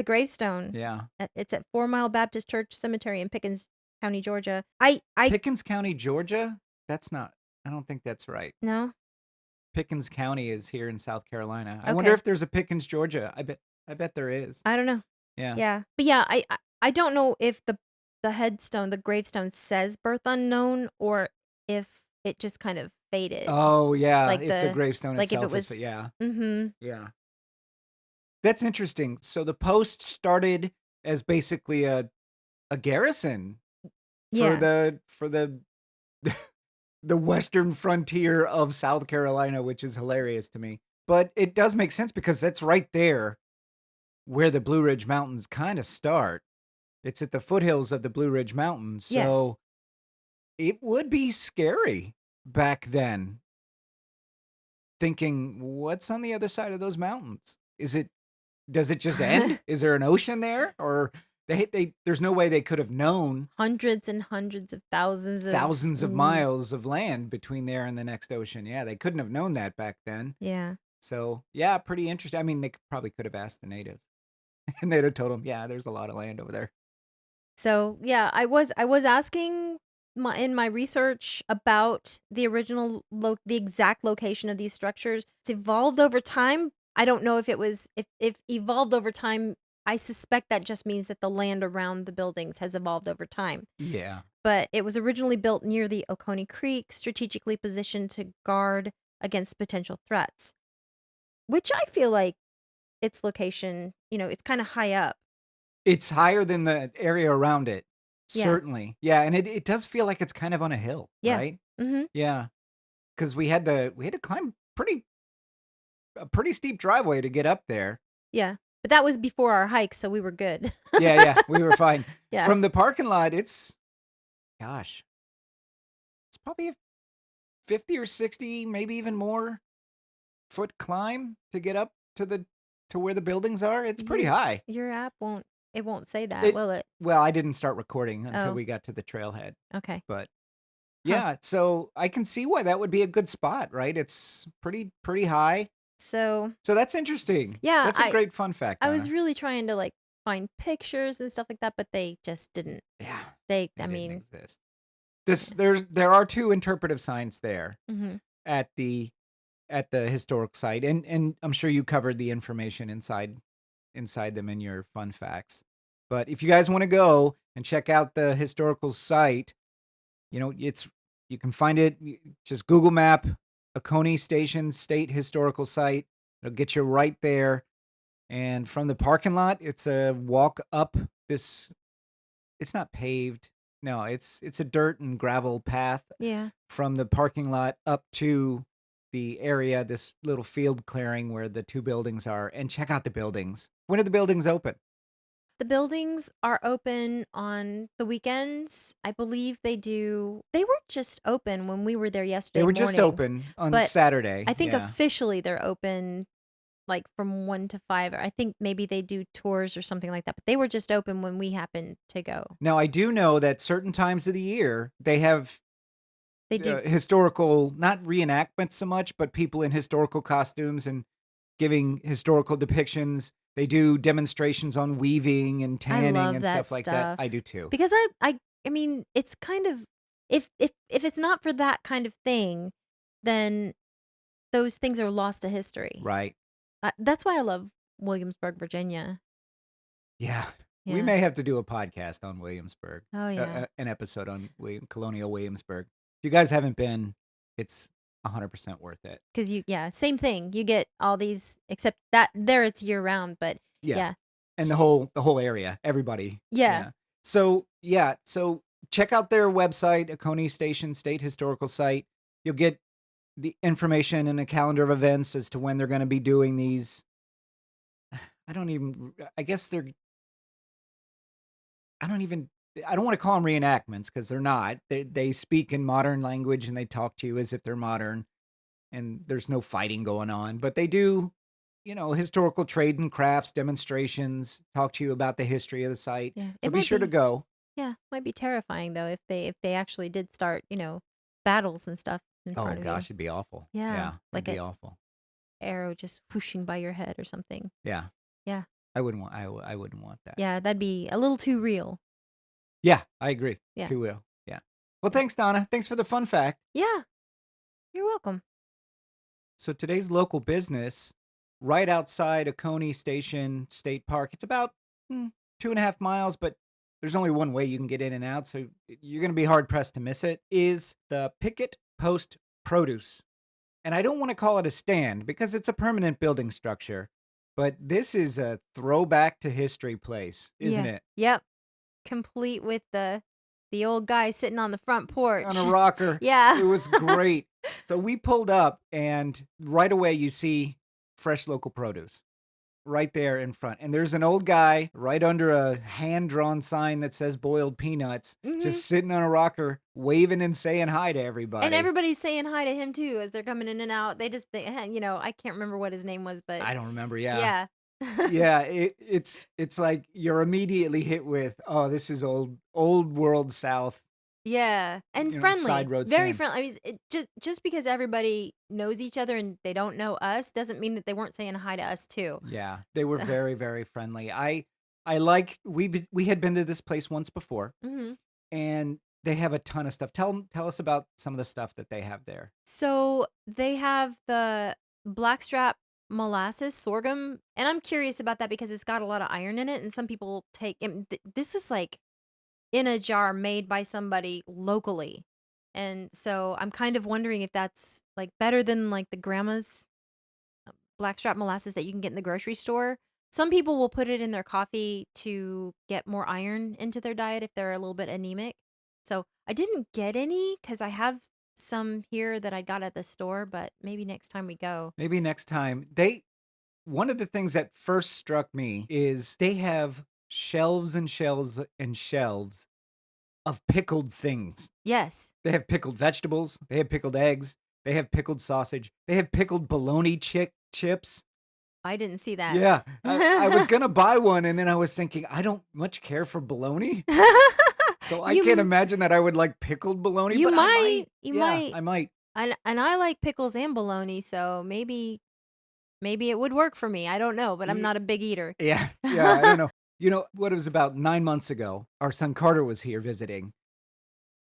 gravestone, Yeah. it's at 4 Mile Baptist Church Cemetery in Pickens County, Georgia. I Pickens County, Georgia? That's not, I don't think that's right. No? Pickens County is here in South Carolina. I wonder Okay. if there's a Pickens, Georgia. I bet there is. I don't know. Yeah. Yeah. But yeah, I don't know if the headstone, the gravestone says birth unknown or if it just kind of faded. Oh, yeah. Like If the gravestone like if it itself is, was yeah. Mhm. Yeah. That's interesting. So the post started as basically a garrison for Yeah. the the western frontier of South Carolina, which is hilarious to me. But it does make sense because that's right there where the Blue Ridge Mountains kind of start. It's at the foothills of the Blue Ridge Mountains. Yes. So it would be scary back then thinking, what's on the other side of those mountains? Does it just end? Is there an ocean there? Or there's no way they could have known Hundreds and hundreds of thousands of miles of land between there and the next ocean. Yeah, they couldn't have known that back then. Yeah. So, yeah, pretty interesting. I mean, they probably could have asked the natives and they'd have told them, yeah, there's a lot of land over there. So, yeah, I was asking in my research about the original the exact location of these structures. It's evolved over time. I don't know if it was if evolved over time. I suspect that just means that the land around the buildings has evolved over time. Yeah. But it was originally built near the Oconee Creek, strategically positioned to guard against potential threats, which I feel like its location, it's kind of high up. It's higher than the area around it. Yeah. Certainly. Yeah, and it does feel like it's kind of on a hill, Yeah. right? Mhm. Yeah. Cuz we had to climb a pretty steep driveway to get up there. Yeah. But that was before our hike, so we were good. Yeah, we were fine. Yeah. From the parking lot, gosh, it's probably a 50 or 60, maybe even more foot climb to get up to where the buildings are. It's pretty high. Your app won't say that, It- will it? Well, I didn't start recording until Oh. we got to the trailhead, Okay. but yeah, so I can see why that would be a good spot, right? It's pretty high. So, So that's interesting. Yeah, That's a great fun fact. I was Donna. really trying to find pictures and stuff like that, but they just didn't. Yeah. I They didn't mean, exist. There are two interpretive signs there mhm. at the historic site, and I'm sure you covered the information inside them in your fun facts. But if you guys want to go and check out the historical site, you can find it. Just Google Map Oconee Station State Historical Site. It'll get you right there. And from the parking lot, it's a walk up this. It's not paved. No, it's a dirt and gravel path Yeah. from the parking lot up to the area, this little field clearing where the two buildings are, and check out the buildings. When are the buildings open? The buildings are open on the weekends. I believe they do. They were just open when we were there yesterday They were just morning. open on but Saturday. I think yeah. officially they're open like from 1 to 5. Or I think maybe they do tours or something like that. But they were just open when we happened to go. Now, I do know that certain times of the year they have They do. historical, not reenactments so much, but people in historical costumes and giving historical depictions. They do demonstrations on weaving and I tanning love and that stuff like that. stuff I do too. because I mean, it's kind of if it's not for that kind of thing, then those things are lost to history. Right. That's why I love Williamsburg, Virginia. Yeah. We Yeah. may have to do a podcast on Williamsburg. Oh yeah. An episode on Colonial Williamsburg. If you guys haven't been, it's 100% worth it. Because same thing. You get all these, except that there it's year round, but Yeah. yeah. And the whole area, everybody. Yeah. So check out their website, Oconee Station State Historical Site. You'll get the information and a calendar of events as to when they're going to be doing these. I don't want to call them reenactments because they're not. They speak in modern language and they talk to you as if they're modern, and there's no fighting going on. But they do, historical trade and crafts demonstrations, talk to you about the history of the site. Yeah. So It be might sure to be go. might be terrifying though if they actually did start, battles and stuff in Oh front of gosh, you. it'd be awful. Yeah. Yeah, Like it'd be an awful. arrow just whooshing by your head or something. Yeah, Yeah. I wouldn't want that. Yeah, that'd be a little too real. Yeah, I agree. Yeah. Too will. Yeah. Well, thanks, Donna. Thanks for the fun fact. Yeah. You're welcome. So today's local business, right outside Oconee Station State Park. It's about 2.5 miles, but there's only one way you can get in and out, so you're going to be hard pressed to miss it. Is the Picket Post Produce, and I don't want to call it a stand because it's a permanent building structure, but this is a throwback to history place, isn't Yeah. it? Yep. Complete with the old guy sitting on the front porch. On a rocker. Yeah. It was great. So we pulled up, and right away you see fresh local produce right there in front. And there's an old guy right under a hand-drawn sign that says boiled peanuts, Mhm. just sitting on a rocker, waving and saying hi to everybody. And everybody's saying hi to him too as they're coming in and out. They just think, I can't remember what his name was, but I don't remember. Yeah. yeah. Yeah. It's like you're immediately hit with, oh, this is old world South. Yeah, and friendly, side road very stand. friendly. I mean, just because everybody knows each other and they don't know us doesn't mean that they weren't saying hi to us too. Yeah, they were very, very friendly. I like we had been to this place once before, Hmm. and they have a ton of stuff. Tell us about some of the stuff that they have there. So they have the blackstrap molasses sorghum, and I'm curious about that because it's got a lot of iron in it, and some people take this is like in a jar made by somebody locally. And so I'm kind of wondering if that's like better than like the grandma's blackstrap molasses that you can get in the grocery store. Some people will put it in their coffee to get more iron into their diet if they're a little bit anemic. So I didn't get any because I have some here that I got at the store, but maybe next time we go. Maybe next time. One of the things that first struck me is they have shelves and shelves and shelves of pickled things. Yes. They have pickled vegetables. They have pickled eggs. They have pickled sausage. They have pickled bologna chips. I didn't see that. Yeah. I was going to buy one, and then I was thinking, I don't much care for bologna. So I can't imagine that I would like pickled bologna. You but might. I might. And I like pickles and bologna, so maybe it would work for me. I don't know, but I'm not a big eater. Yeah. I don't know. What, it was about 9 months ago, our son Carter was here visiting.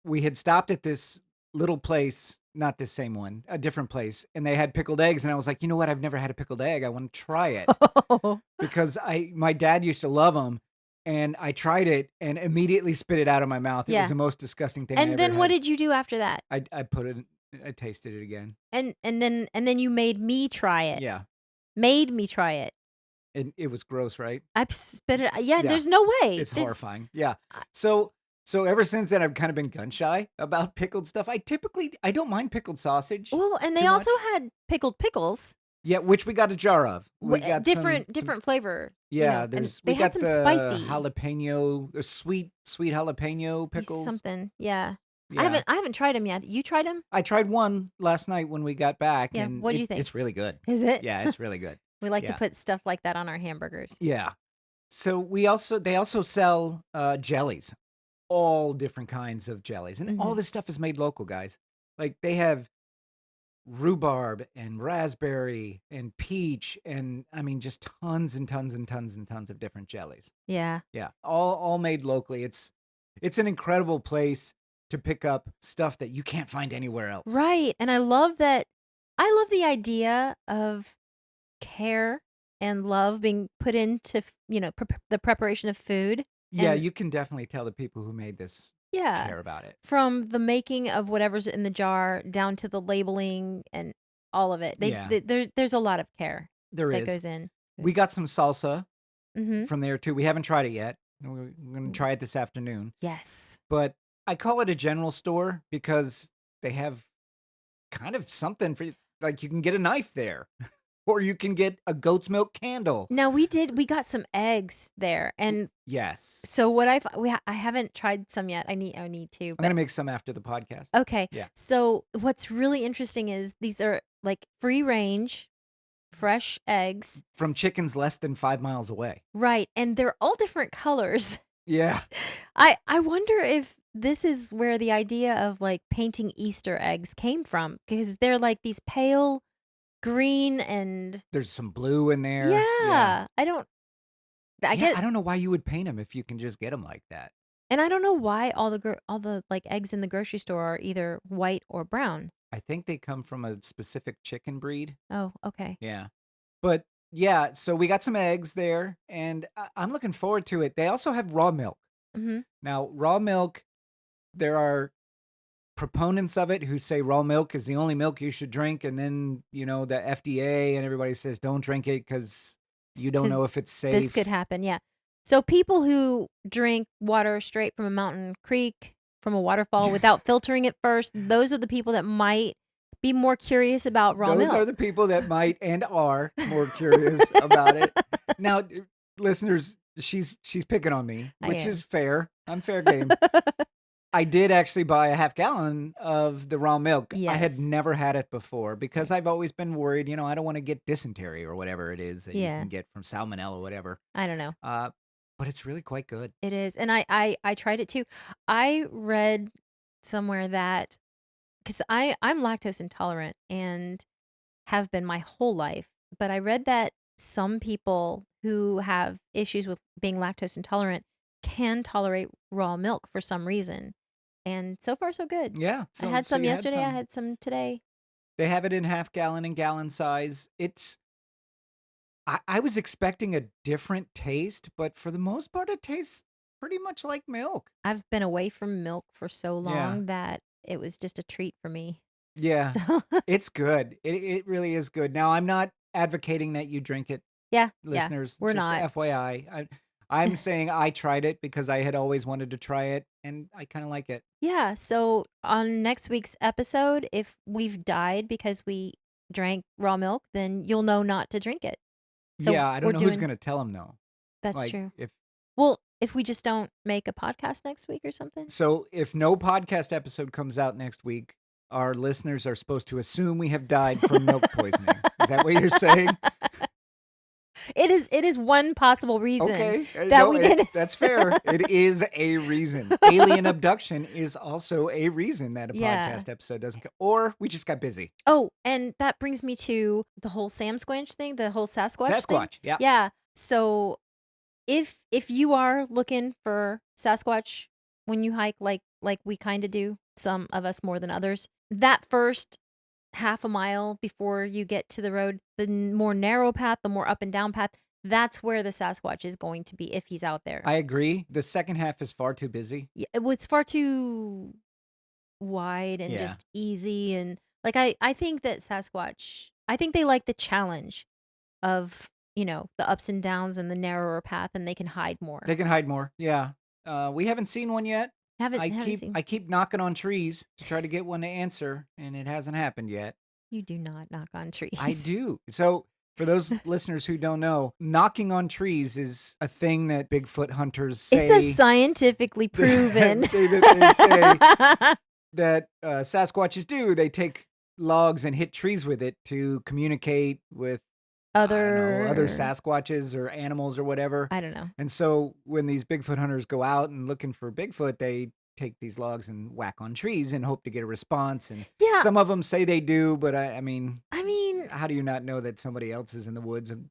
We had stopped at this little place, not this same one, a different place, and they had pickled eggs, and I was like, you know what? I've never had a pickled egg. I want to try it. Because my dad used to love them, and I tried it and immediately spit it out of my mouth. It was the most disgusting thing I ever And then had. what did you do after that? I tasted it again. And then you made me try it. Yeah. Made me try it. And it was gross, right? I spit it. Yeah, Yeah. there's no way. It's There's- horrifying. Yeah. So ever since then, I've kind of been gun shy about pickled stuff. I don't mind pickled sausage. Well, and they too also much. had pickled pickles. Yeah, which we got a jar of. We got different flavor. Yeah, and there's they we had got some the spicy jalapeno, the sweet jalapeno pickles. something. Yeah. Yeah. I haven't tried them yet. You tried them? I tried one last night when we got back, Yeah, and what do you think? It's really good. Is it? Yeah, it's really good. We like to Yeah. put stuff like that on our hamburgers. Yeah. So they also sell jellies, all different kinds of jellies, and all Mhm. this stuff is made local, guys. Like they have rhubarb and raspberry and peach, and I mean just tons and tons and tons and tons of different jellies. Yeah. Yeah, all made locally. It's an incredible place to pick up stuff that you can't find anywhere else. Right, and I love the idea of care and love being put into, the preparation of food, Yeah, and you can definitely tell the people who made this yeah, care about it. from the making of whatever's in the jar down to the labeling and all of it. Yeah, There's a lot of care there that is. goes in We food. got some salsa Mhm. from there too. We haven't tried it yet. We're going to Mm. try it this afternoon. Yes. But I call it a general store because they have kind of something for like you can get a knife there or you can get a goat's milk candle. Now we got some eggs there, and Yes. so I haven't tried some yet. I need to, I'm but going to make some after the podcast. okay. Yeah. So what's really interesting is these are like free range, fresh eggs. From chickens less than 5 miles away. Right, and they're all different colors. Yeah. I wonder if this is where the idea of like painting Easter eggs came from, because they're like these pale green and There's some blue in there. yeah, I don't I Yeah, get I don't know why you would paint them if you can just get them like that. and I don't know why all the like eggs in the grocery store are either white or brown. I think they come from a specific chicken breed. Oh, okay. Yeah. But yeah, so we got some eggs there and I'm looking forward to it. They also have raw milk. Mhm. Now, raw milk, there are proponents of it who say raw milk is the only milk you should drink. And then, the FDA and everybody says don't drink it because you don't 'Cause know if it's this could safe. happen, yeah. So people who drink water straight from a mountain creek, from a waterfall without filtering it first, those are the people that might be more curious about raw Those are milk. the people that might and are more curious about it. Now, listeners, she's picking on me, I which am. is fair. I'm fair game. I did actually buy a half gallon of the raw milk. I had Yes. never had it before because I've always been worried, I don't want to get dysentery or whatever it is that you Yeah. can get from salmonella or whatever. I don't know. But it's really quite good. It is, and I tried it too. I read somewhere that because I'm lactose intolerant and have been my whole life, but I read that some people who have issues with being lactose intolerant can tolerate raw milk for some reason, and so far so good. Yeah. I So had so some you had yesterday. I some. had some today. They have it in half gallon and gallon size. I was expecting a different taste, but for the most part, it tastes pretty much like milk. I've been away from milk for so Yeah. long that it was just a treat for me. Yeah. So It's good. It really is good. Now, I'm not advocating that you drink it, yeah, listeners. we're Just not. FYI. I'm saying I tried it because I had always wanted to try it, and I kind of like it. Yeah, so on next week's episode, if we've died because we drank raw milk, then you'll know not to drink it. So Yeah, I we're don't know who's doing gonna tell them though. that's Like true. if Well, if we just don't make a podcast next week or something. so, if no podcast episode comes out next week, our listeners are supposed to assume we have died from milk poisoning. Is that what you're saying? It is one possible reason Okay, that no, we didn't. that's fair. It is a reason. Alien abduction is also a reason that a Yeah. podcast episode doesn't go, or we just got busy. Oh, and that brings me to the whole Sam Squinch thing, the whole Sasquatch thing. Sasquatch, yeah. Yeah. So if you are looking for Sasquatch when you hike like we kind of do, some of us more than others, that first half a mile before you get to the road, the more narrow path, the more up and down path, that's where the Sasquatch is going to be if he's out there. I agree. The second half is far too busy. Yeah, it's far too wide and Yeah. just easy, and like I think that Sasquatch, I think they like the challenge of, the ups and downs and the narrower path, and they can hide more. They can hide more. Yeah. We haven't seen one yet. Haven't I haven't seen. keep knocking on trees to try to get one to answer, and it hasn't happened yet. You do not knock on trees. I do. So for those listeners who don't know, knocking on trees is a thing that Bigfoot hunters say. It's a scientifically proven. They say that Sasquatches do. They take logs and hit trees with it to communicate with I don't know, other other Sasquatches or animals or whatever. I don't know. And so when these Bigfoot hunters go out and looking for Bigfoot, they take these logs and whack on trees and hope to get a response. And Yeah, some of them say they do, but I mean, I mean, how do you not know that somebody else is in the woods and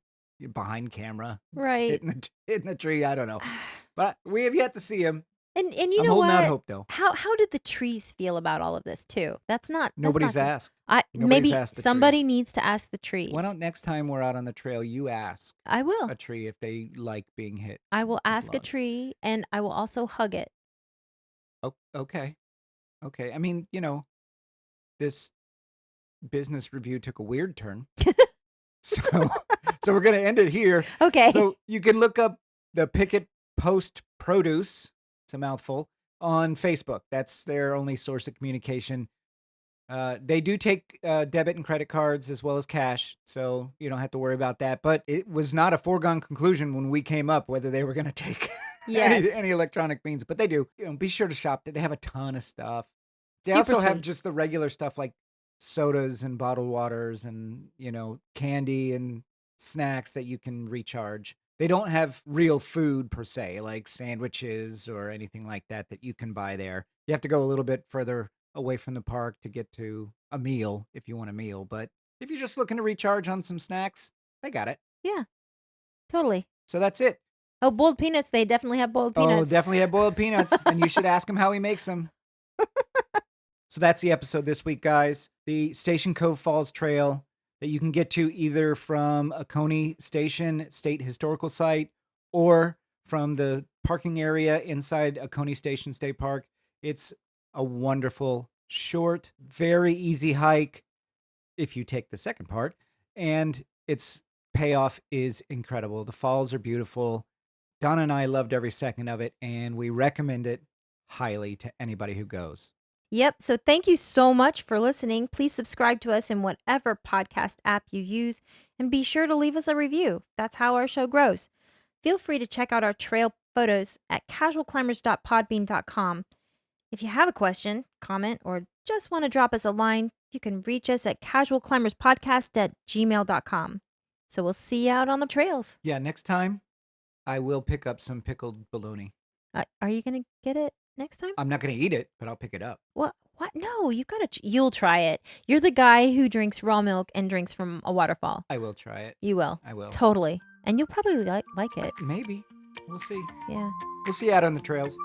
behind camera right. hitting the tree? I don't know. But we have yet to see him. And you I'm know holding out what? hope, though. How did the trees feel about all of this too? That's not Nobody's good. asked. Nobody's Maybe asked the somebody trees. needs to ask the trees. Why don't next time we're out on the trail, you ask I will. a tree if they like being hit I will with ask a logs? tree and I will also hug it. Oh, okay. Okay. I mean, this business review took a weird turn. So, so we're going to end it here. Okay. So you can look up the Picket Post Produce, it's a mouthful, on Facebook. That's their only source of communication. They do take debit and credit cards as well as cash, so you don't have to worry about that. But it was not a foregone conclusion when we came up whether they were going to take Yes. any electronic means, but they do. Be sure to shop. They have a ton of stuff. They Super also have sweet. just the regular stuff like sodas and bottled waters and candy and snacks that you can recharge. They don't have real food per se, like sandwiches or anything like that you can buy there. You have to go a little bit further away from the park to get to a meal if you want a meal. But if you're just looking to recharge on some snacks, they got it. Yeah, totally. So that's it. Oh, boiled peanuts. They definitely have boiled Oh, peanuts. definitely have boiled peanuts. And you should ask him how he makes them. So that's the episode this week, guys. The Station Cove Falls Trail that you can get to either from Oconee Station State Historical Site or from the parking area inside Oconee Station State Park. It's a wonderful, short, very easy hike if you take the second part. And its payoff is incredible. The falls are beautiful. Donna and I loved every second of it, and we recommend it highly to anybody who goes. Yep. So thank you so much for listening. Please subscribe to us in whatever podcast app you use and be sure to leave us a review. That's how our show grows. Feel free to check out our trail photos at casualclimbers.podbean.com. If you have a question, comment, or just want to drop us a line, you can reach us at casualclimberspodcast@gmail.com. So we'll see you out on the trails. Yeah, next time I will pick up some pickled bologna. Are you going to get it next time? I'm not going to eat it, but I'll pick it up. What? No, you gotta. You'll try it. You're the guy who drinks raw milk and drinks from a waterfall. I will try it. You will. I will. Totally. And you'll probably like it. Maybe. We'll see. Yeah. We'll see you out on the trails.